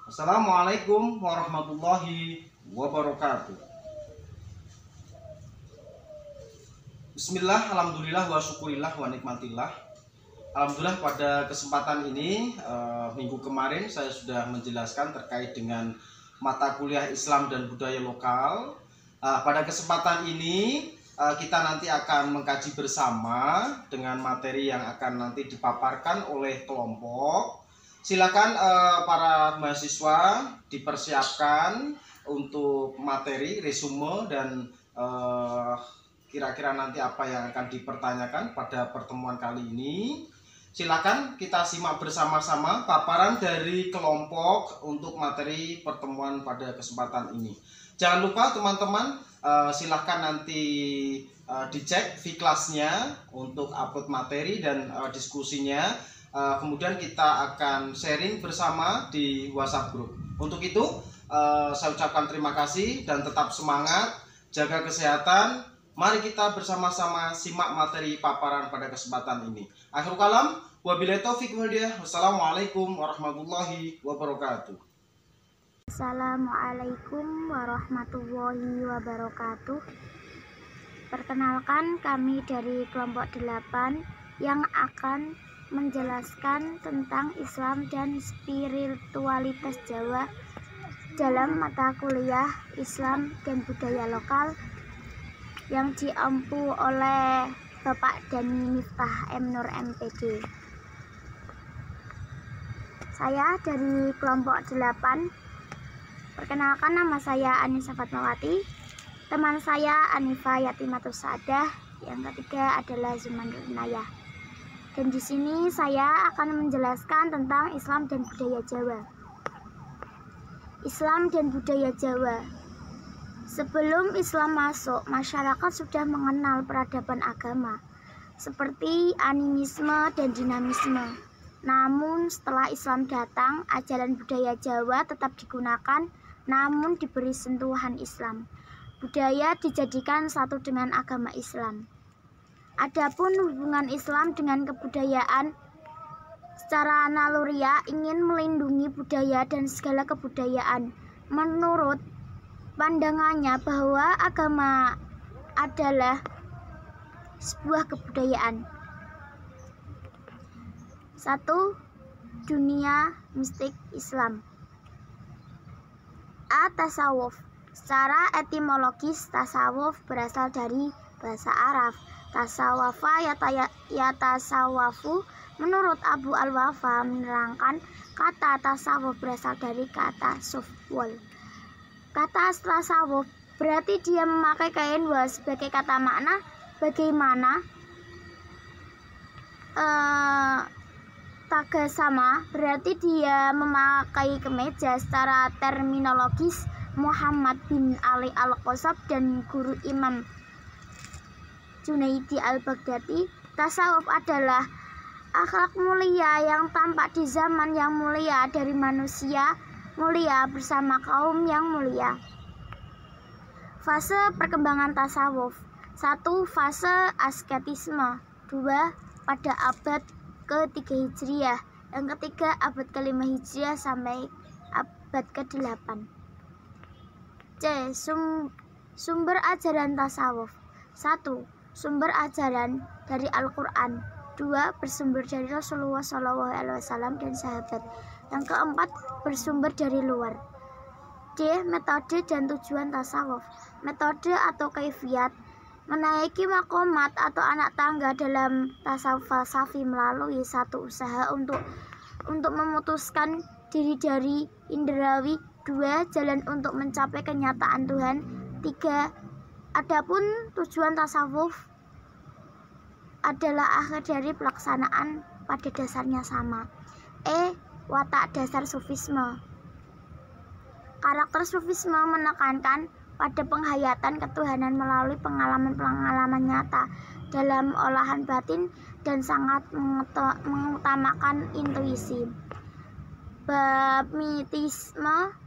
Assalamualaikum warahmatullahi wabarakatuh. Bismillah, alhamdulillah, wa syukurillah, wa nikmatillah. Alhamdulillah pada kesempatan ini minggu kemarin saya sudah menjelaskan terkait dengan mata kuliah Islam dan budaya lokal. Pada kesempatan ini kita nanti akan mengkaji bersama dengan materi yang akan nanti dipaparkan oleh kelompok. Silakan para mahasiswa dipersiapkan untuk materi, resume, dan kira-kira nanti apa yang akan dipertanyakan pada pertemuan kali ini. Silakan kita simak bersama-sama paparan dari kelompok untuk materi pertemuan pada kesempatan ini. Jangan lupa teman-teman, silahkan nanti dicek Vklasnya untuk upload materi dan diskusinya. Kemudian kita akan sharing bersama di WhatsApp group. Untuk itu saya ucapkan terima kasih dan tetap semangat, jaga kesehatan. Mari kita bersama-sama simak materi paparan pada kesempatan ini. Akhirul kalam, wabillahi taufiq wal hidayah. Wassalamualaikum warahmatullahi wabarakatuh. Assalamualaikum warahmatullahi wabarakatuh. Perkenalkan, kami dari kelompok 8 yang akan menjelaskan tentang Islam dan spiritualitas Jawa dalam mata kuliah Islam dan budaya lokal yang diampu oleh Bapak Dani Miftah M. Nur MPD. Saya dari kelompok 8. Perkenalkan, nama saya Anissa Fatmawati. Teman saya Anifa Yatimatus Saadah. Yang ketiga adalah Zuman Nurunayah. Dan di sini saya akan menjelaskan tentang Islam dan budaya Jawa. Islam dan budaya Jawa. Sebelum Islam masuk, masyarakat sudah mengenal peradaban agama seperti animisme dan dinamisme. Namun setelah Islam datang, ajaran budaya Jawa tetap digunakan, namun diberi sentuhan Islam. Budaya dijadikan satu dengan agama Islam. Adapun hubungan Islam dengan kebudayaan secara naluriah ingin melindungi budaya dan segala kebudayaan. Menurut pandangannya bahwa agama adalah sebuah kebudayaan. 1. Dunia mistik Islam. A. Tasawuf. Secara etimologis, tasawuf berasal dari bahasa Arab. Tasawafa yatasawafu. Menurut Abu Al-Wafa menerangkan kata tasawuf berasal dari kata sufwal. Kata tasawuf berarti dia memakai kain wal sebagai kata makna bagaimana. Tagasama berarti dia memakai kemeja. Secara terminologis, Muhammad bin Ali Al-Qasab dan guru Imam Junaidi Al-Baghdadi, tasawuf adalah akhlak mulia yang tampak di zaman yang mulia dari manusia mulia bersama kaum yang mulia. Fase perkembangan tasawuf. 1. Fase asketisme. 2. Pada abad ke-3 Hijriah. Yang ketiga abad ke-5 Hijriah sampai abad ke-8. C. Sumber ajaran tasawuf. 1. Sumber ajaran dari Al-Quran. 2. Bersumber dari Rasulullah SAW dan sahabat. Yang keempat, bersumber dari luar. D. Metode dan tujuan tasawuf. Metode atau kaifiat menaiki makomat atau anak tangga dalam tasawuf falsafi melalui satu usaha untuk memutuskan diri dari indrawi. 2. Jalan untuk mencapai kenyataan Tuhan. 3. Adapun tujuan tasawuf adalah akhir dari pelaksanaan pada dasarnya sama. E. Watak dasar sufisme. Karakter sufisme menekankan pada penghayatan ketuhanan melalui pengalaman-pengalaman nyata dalam olahan batin dan sangat mengutamakan intuisi. Bab mitisme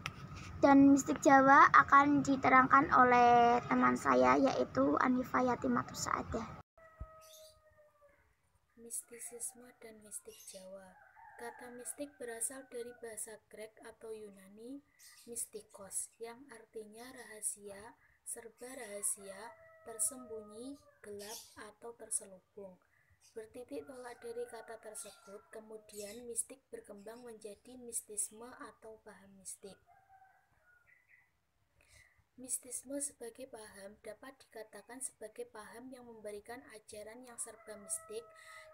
dan mistik Jawa akan diterangkan oleh teman saya, yaitu Anifa Yatimatus Saadah. Mistisisme dan mistik Jawa. Kata mistik berasal dari bahasa Grek atau Yunani mystikos, yang artinya rahasia, serba rahasia, tersembunyi, gelap, atau terselubung. Bertitik tolak dari kata tersebut, kemudian mistik berkembang menjadi mistisme atau paham mistik. Mistisme sebagai paham dapat dikatakan sebagai paham yang memberikan ajaran yang serba mistik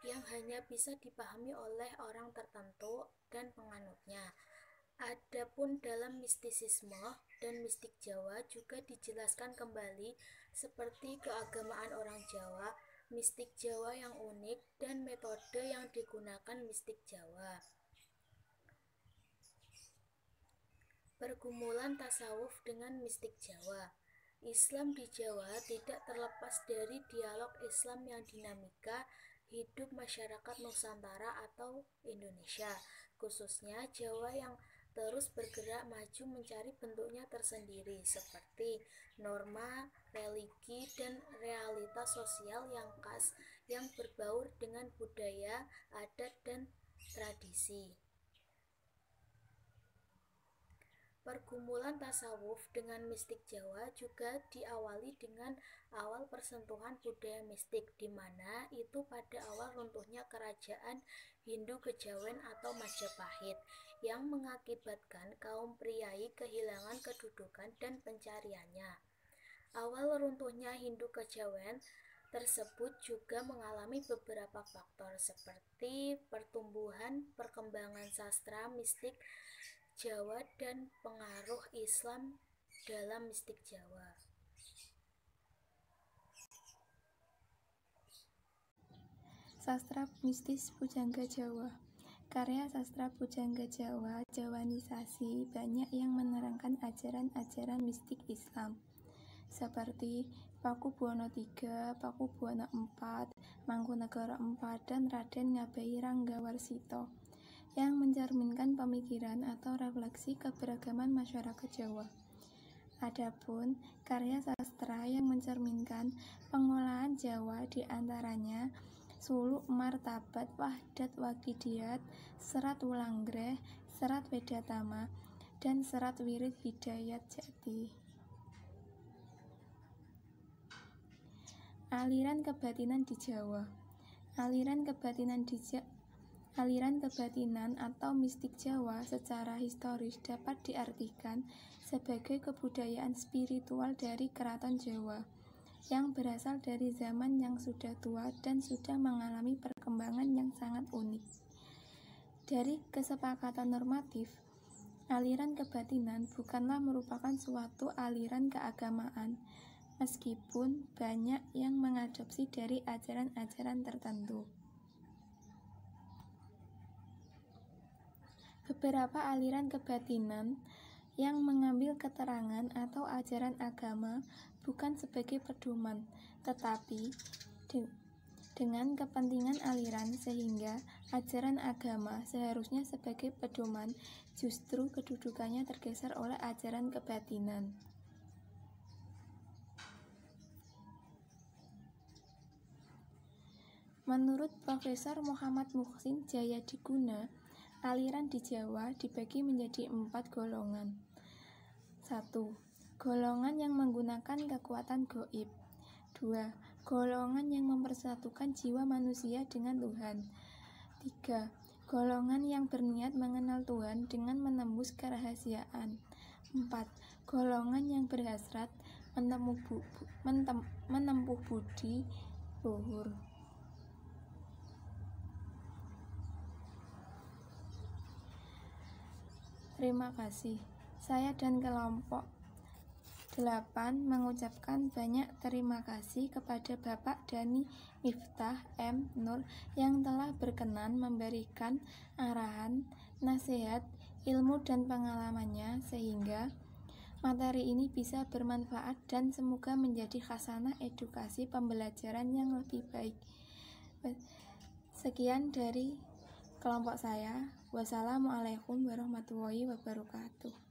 yang hanya bisa dipahami oleh orang tertentu dan penganutnya. Adapun dalam mistisisme dan mistik Jawa juga dijelaskan kembali seperti keagamaan orang Jawa, mistik Jawa yang unik, dan metode yang digunakan mistik Jawa. Pergumulan tasawuf dengan mistik Jawa. Islam di Jawa tidak terlepas dari dialog Islam yang dinamika hidup masyarakat Nusantara atau Indonesia, khususnya Jawa yang terus bergerak maju mencari bentuknya tersendiri seperti norma, religi, dan realitas sosial yang khas yang berbaur dengan budaya, adat, dan tradisi. Pergumulan tasawuf dengan mistik Jawa juga diawali dengan awal persentuhan budaya mistik, di mana itu pada awal runtuhnya kerajaan Hindu Kejawen atau Majapahit, yang mengakibatkan kaum priai kehilangan kedudukan dan pencariannya. Awal runtuhnya Hindu Kejawen tersebut juga mengalami beberapa faktor seperti perkembangan sastra mistik Jawa dan pengaruh Islam dalam mistik Jawa. Sastra mistis Pujangga Jawa. Karya sastra Pujangga Jawa, Jawanisasi, banyak yang menerangkan ajaran-ajaran mistik Islam seperti Pakubuwana III, Pakubuwana IV, Mangkunagara IV, dan Raden Ngabehi Ranggawarsita, yang mencerminkan pemikiran atau refleksi keberagaman masyarakat Jawa. Adapun karya sastra yang mencerminkan pengolahan Jawa diantaranya Suluk Martabat Wahdat Waqidiyat, Serat Wulanggreh, Serat Wedatama, dan Serat Wirid Hidayat Jati. Aliran kebatinan di Jawa. Aliran kebatinan atau mistik Jawa secara historis dapat diartikan sebagai kebudayaan spiritual dari keraton Jawa yang berasal dari zaman yang sudah tua dan sudah mengalami perkembangan yang sangat unik. Dari kesepakatan normatif, aliran kebatinan bukanlah merupakan suatu aliran keagamaan, meskipun banyak yang mengadopsi dari ajaran-ajaran tertentu. Beberapa aliran kebatinan yang mengambil keterangan atau ajaran agama bukan sebagai pedoman, tetapi dengan kepentingan aliran, sehingga ajaran agama seharusnya sebagai pedoman, justru kedudukannya tergeser oleh ajaran kebatinan. Menurut Profesor Muhammad Muhsin Jayadiguna, aliran di Jawa dibagi menjadi 4 golongan. 1. Golongan yang menggunakan kekuatan gaib. 2. Golongan yang mempersatukan jiwa manusia dengan Tuhan. 3. Golongan yang berniat mengenal Tuhan dengan menembus kerahasiaan. 4. Golongan yang berhasrat menempuh budi luhur. Terima kasih. Saya dan kelompok 8 mengucapkan banyak terima kasih kepada Bapak Dhani Miftah M. Nur yang telah berkenan memberikan arahan, nasihat, ilmu dan pengalamannya sehingga materi ini bisa bermanfaat dan semoga menjadi khasanah edukasi pembelajaran yang lebih baik. Sekian dari kelompok saya. Wassalamualaikum warahmatullahi wabarakatuh.